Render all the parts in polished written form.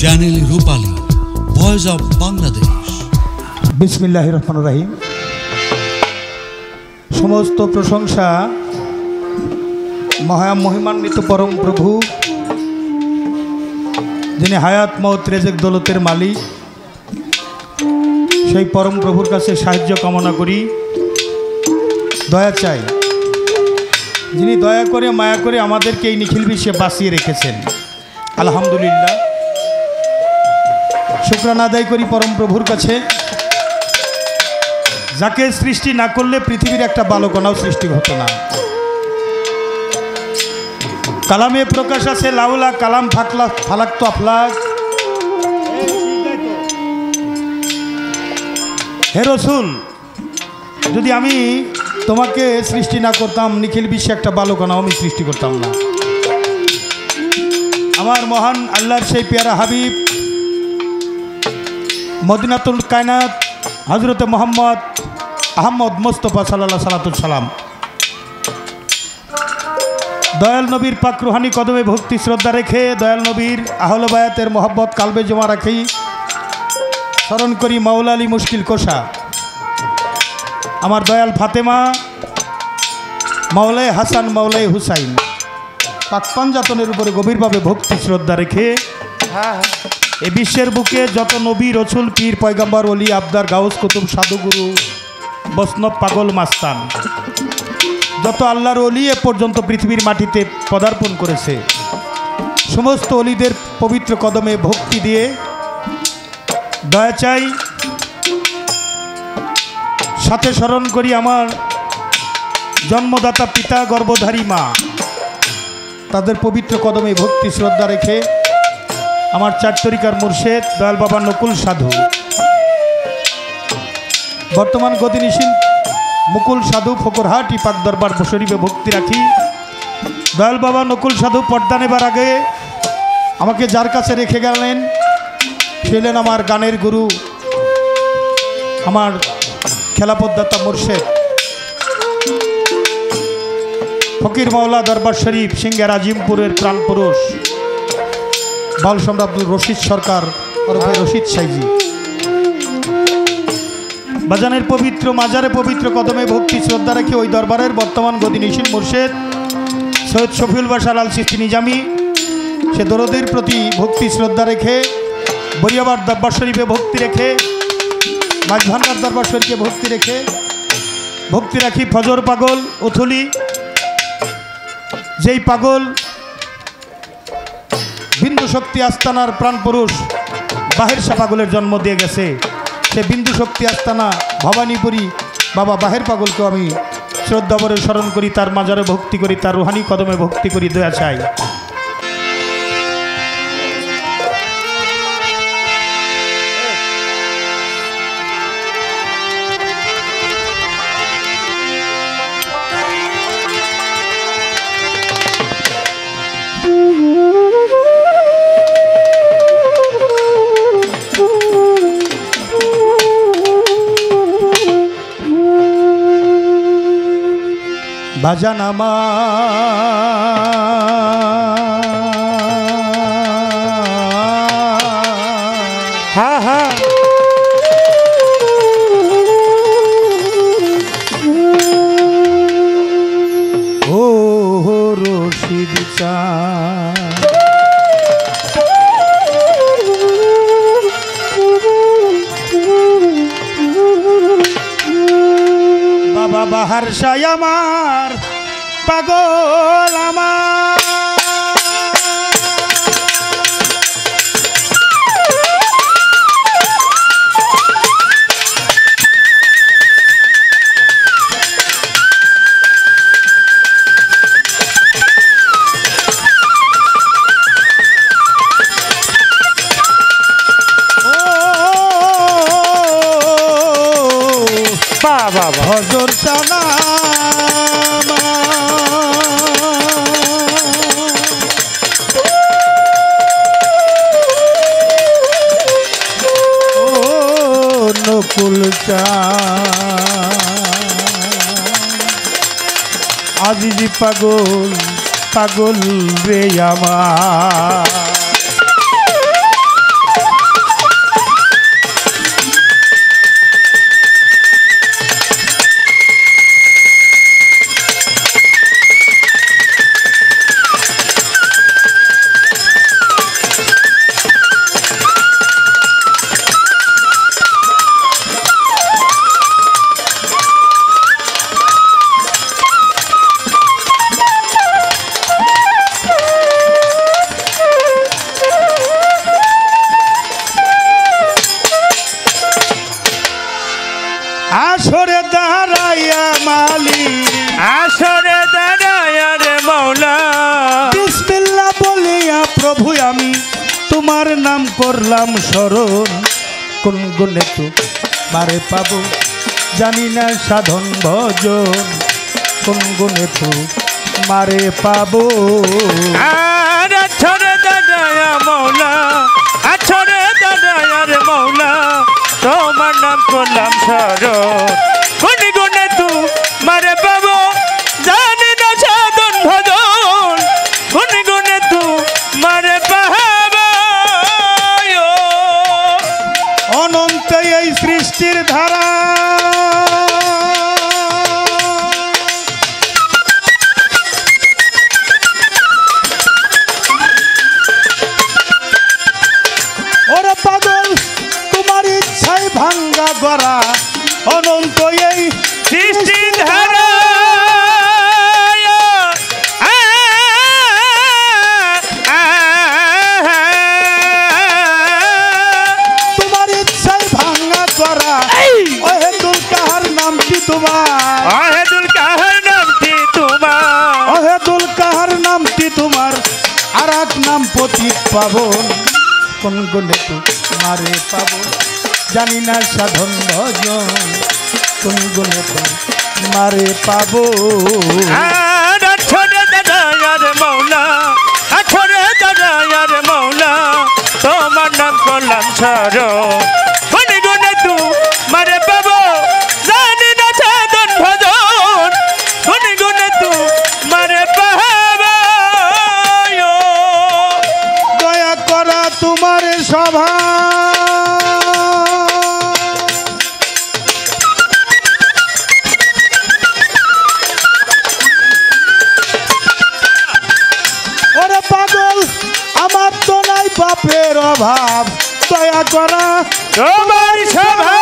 Channel Rupali, voice of Bangladesh. বিসমিল্লাহির রহমানির রহিম। সমস্ত প্রশংসা মহিমান্বিত পরম প্রভু, যিনি হায়াত মওত রেজেক দৌলতের মালিক, সেই পরম প্রভুর কাছে সাহায্য কামনা করি, দয়া চাই, যিনি দয়া করে মায়া করে আমাদেরকে এই নিখিল বিশ্বে বাঁচিয়ে রেখেছেন। আলহামদুলিল্লাহ, শুকরানা আদায় করি পরম প্রভুর কাছে, যাকে সৃষ্টি না করলে পৃথিবীর একটা বালকণাও সৃষ্টি হতো না। কালামে প্রকাশ আছে লাউলা কালাম ফালাক তো আফলাক। হে রসুল, যদি আমি তোমাকে সৃষ্টি না করতাম, নিখিল বিশ্বে একটা বালকণাও আমি সৃষ্টি করতাম না। আমার মহান আল্লাহর সেই পেয়ারা হাবিব মদিনাতুল কায়নাত হজরত মোহাম্মদ আহমদ মোস্তফা সাল্লাল্লাহু আলাইহি সাল্লাম, দয়াল নবীর পাক রুহানি কদমে ভক্তি শ্রদ্ধা রেখে, দয়াল নবীর আহলে বায়াতের মোহব্বত কালবে জমা রাখি, স্মরণ করি মাওলা আলী মুশকিল কোষা, আমার দয়াল ফাতেমা, মাওলাই হাসান, মাওলাই হুসাইন, পাক পাঞ্জাতনের উপরে গভীরভাবে ভক্তি শ্রদ্ধা রেখে, এই বিশ্বের বুকে যত নবী রসুল পীর পয়গম্বর ওলি আবদার গাউস কুতুব সাধুগুরু বৈষ্ণব পাগল মাস্তান, যত আল্লাহর ওলি এ পর্যন্ত পৃথিবীর মাটিতে পদার্পণ করেছে, সমস্ত ওলিদের পবিত্র কদমে ভক্তি দিয়ে দয়া চাই, সাথে স্মরণ করি আমার জন্মদাতা পিতা গর্ভধারী মা, তাদের পবিত্র কদমে ভক্তি শ্রদ্ধা রেখে আমার চার তরিকার মুর্শেদ দয়াল বাবা নকুল সাধু, বর্তমান গদিনিশীল মুকুল সাধু ফকরহাটি পাক দরবার শরীফে ভক্তি রাখি। দয়াল বাবা নকুল সাধু পর্দা নেবার আগে আমাকে যার কাছে রেখে গেলেন, ছিলেন আমার গানের গুরু, আমার খেলাপথদাতা মুর্শেদ ফকির মাওলা দরবার শরীফ সিংহের আজিমপুরের প্রাণপুরুষ বাল সম্রাট রশিদ সরকার ওরফে রশিদ সাইজি, বাজানের পবিত্র মাজারে পবিত্র কদমে ভক্তি শ্রদ্ধা রেখে ওই দরবারের বর্তমান গদিনিশীল মুর্শেদ সৈয়দ শফিউল বাশার আল চিশতি নিজামি, সে দরদের প্রতি ভক্তি শ্রদ্ধা রেখে, বরিয়াবার দরবার শরীফে ভক্তি রেখে, মাঝভান্ডার দরবার শরীফে ভক্তি রাখি ফজর পাগল উথুলি, যেই পাগল বিন্দু শক্তি আস্তানার প্রাণপুরুষ বাহের শাহ পাগলের জন্ম দিয়ে গেছে, সে বিন্দু শক্তি আস্তানা ভবানীপুরী বাবা বাহের পাগলকেও আমি শ্রদ্ধাভরে স্মরণ করি, তার মাজারে ভক্তি করি, তার রুহানি কদমে ভক্তি করি, দয়া চাই। বাজান আমার ও রশিদ বাবা বাহার শাহ আমার পাগল আমার, বাবা হজর সানা নকুল আজিজি পাগল পাগল রে আমার তোমার নাম করলাম স্মরণ, কোন গুণে তোমারে পাবো জানি না সাধন ভজন, কোন গুণে তোমারে পাবো। আছরে দাদায়া মৌলা, আছরে দাদায়ার মৌলা, তোমার নাম করলাম স্মরণ, কোন গুণে তোমারে পাবো জানি না সাধন ভজন, কোন গুণে তোমারে পাবো। অনন্ত এই সৃষ্টির ধারা ওরে পাগল তোমার ইচ্ছায় ভাঙ্গা গড়া, অনন্ত এই সৃষ্টির ধারা তোমার ইচ্ছায় ভাঙ্গা গড়া, অহেতুল কাহার নামটি তোমার, অহেতুল কাহার নামটি তোমার, অহেতুল কাহার নামটি তোমার, আর এক নাম পতিত পাবন, কোন গুণে তোমারে পাবো জানি না সাধন ভজন, কোন গুণে তোমারে পাবো। আছরে দাদায়ার মৌলা, আছরে দাদায়ার মৌলা, তোমার নাম করলাম স্মরণ, কোন গুণে তোমারে পাবো জানি না সাধন ভজন, কোন গুণে তোমারে পাবো। দয়া করা তোমার সভা ওরে পাগল আমার তো নাই বাপের অভাব, দয়া করা তোমার সভা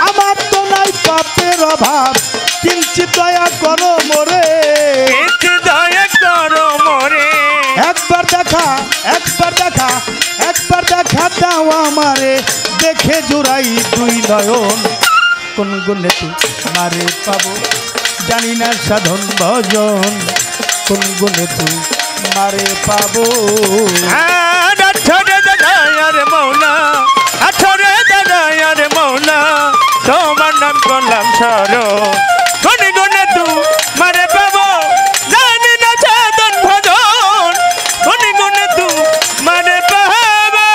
আমার তো নাই বাপের অভাব, কিঞ্চিত দয়া করো মোরে, দয়া করো মোরে, একবার দেখা একবার দেখা একবার দেখা দাও আমারে, দেখে জুড়াই দুই নয়ন, কোন গুণে তোমারে পাবো জানি না সাধন ভজন, কোন গুণে তোমারে পাবো। আছরে দাদায়ার মৌলা, আছরে দাদায়ার মৌলা, তোমার নাম করলাম স্মরণ, কোন গুণে তোমারে পাবো জানি না সাধন ভজন, কোন গুণে তোমারে পাবো।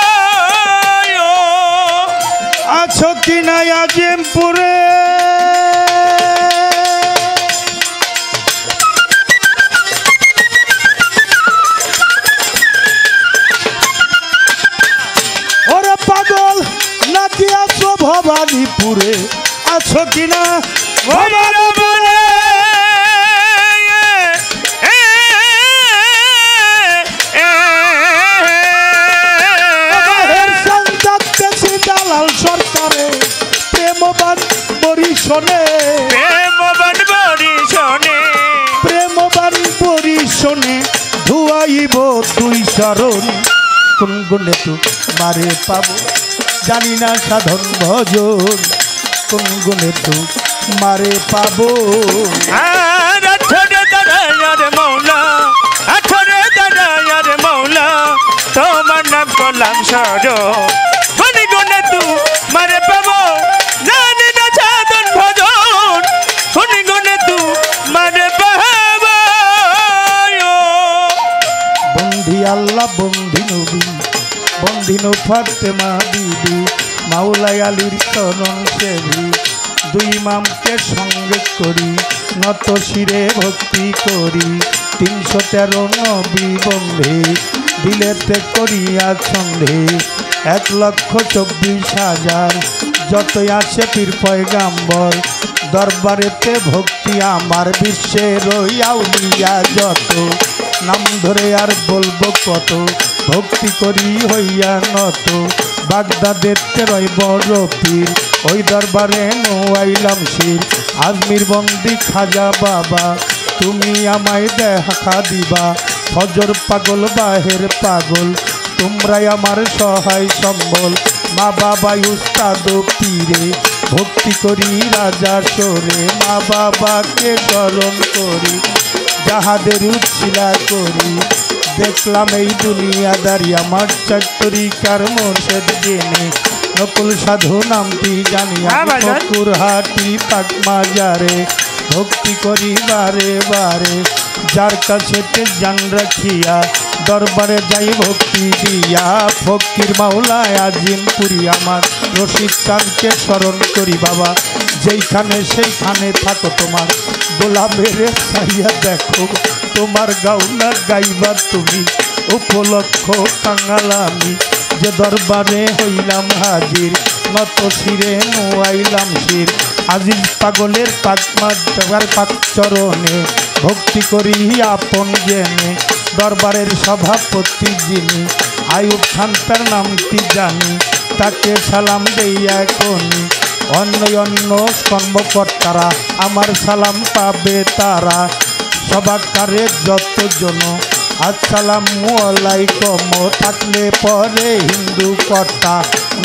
আছো কি না আজিমপুরে, ওরে পাগল নাকি আছো ভবানীপুরে, আছো কি না ভবানীপুরে, দালাল সরকারে প্রেমবান পরিশনে, প্রেমবান বরিশনে, প্রেমবান পরিশনে ধুয়াইব তুই শরণ, কোন গুণে তোমারে পাবো জানি না সাধন ভজন, কোন গুণে তোমারে পাবো। আছরে দাদায়ার মৌলা, আছরে দাদায়ার মৌলা, তোমার নাম করলাম স্মরণ, কোন গুণে তোমারে পাবো জানি না সাধন ভজন, কোন গুণে তোমারে পাবো। বন্ধি আল্লাহ বন্ধি নবী, বন্ধি নো ফাতেমা বিবি, মাওলাই আলীর চরণ সেবী, দুই ইমামকে সঙ্গে করি, নত শিরে ভক্তি করি, 313 নবী বন্ধে, দিলেতে করিয়া ছন্দে, 1,24,000 যতই আসে পীর পয়গাম্বর, দরবারেতে ভক্তি আমার, বিশ্বের আউলিয়া যত, নাম ধরে আর বলবো কত, ভক্তি করি হইয়া নত, বাগদাদেতে রয় বড় পীর, ওই দরবারে নোয়াইলাম শির, আজমির বন্দি খাজা বাবা, তুমি আমায় দেখা দিবা, ফজর পাগল বাহের পাগল, তোমরাই আমার সহায় সম্বল। মা বাবা উস্তাদ ও পীরে ভক্তি করি রাজার সরে। মা বাবাকে স্মরণ করি যাহাদের উচ্ছিলা করি। দেখলাম এই দুনিয়াদারি আমার চারিকার মোর্শেদ জেনে। নকুল সাধু নামটি জানি ঠাকুর হাটি পাক মাজারে ভক্তি করি বারে বারে। যার কাছে জান রাখিয়া দরবারে যাই ভক্তি দিয়া। ফকির মাওলায় আজিমপুরি আমার রশিদ চাঁদকে স্মরণ করি বাবা। যেইখানে সেইখানে থাকো তোমার গোলাপের চাইয়া দেখো। তোমার গাউনা গাইবা তুমি উপলক্ষ কাঙাল আমি। যে দরবারে হইলাম হাজির নত শিরে নোয়াইলাম শির। আজিজ পাগলের পাক চরণে ভক্তি করি আপন জেনে। দরবারের সভাপতি যিনি আয়ুব খান তার নামটি জানি। তাকে সালাম দেইয়া কোনি অন্য অন্য কর্মকর্তারা আমার সালাম পাবে তারা। সবাকারে যতজন আসসালামু আলাইকুম থাকলে পরে হিন্দু কর্তা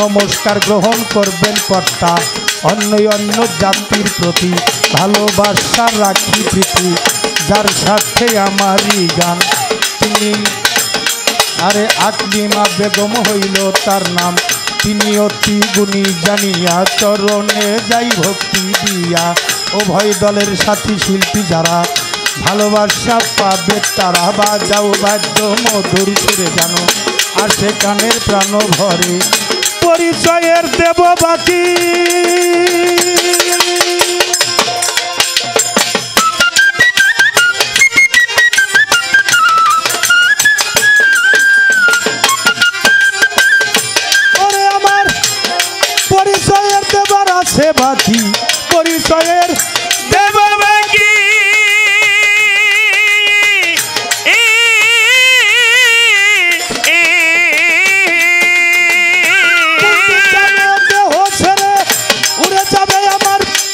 নমস্কার গ্রহণ করবেন কর্তা। অন্য অন্য জাতির প্রতি ভালোবাসা রাখি প্রীতি। যার সাথে আমারই গান তিনি আরে আকলিমা বেগম হইল তার নাম। তিনি অতি গুণী জানিয়া চরণে যাই ভক্তি দিয়া। উভয় দলের সাথী শিল্পী যারা ভালোবাসা পাবে তারা। বাজাও বাদ্য মধুর সুরে জানো আর সে কানের প্রাণ ভরে। পরিচয়ের দেব বাকি ওরে আমার পরিচয়ের দেবার আছে বাকি। পরিচয়ের দেব বাকি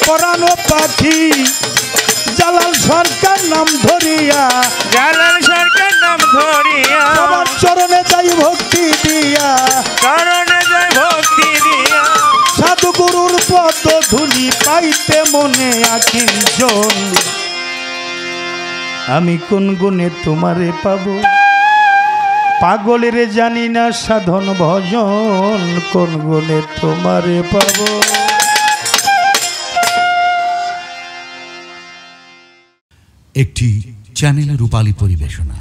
পরানো পাখি জালাল সরকার নাম ধরিয়া। জালাল সরকার নাম ধরিয়া আমার চরণে যাই ভক্তি দিয়া। চরণে যাই ভক্তি দিয়া। সাধু গুরুর পদ ধুলি পাইতে মনে আকিঞ্জন। আমি কোন গুণে তোমারে পাবো পাগলের জানি না সাধন ভজন। কোন গুণে তোমারে পাবো। একটি চ্যানেল রূপালী পরিবেশনা।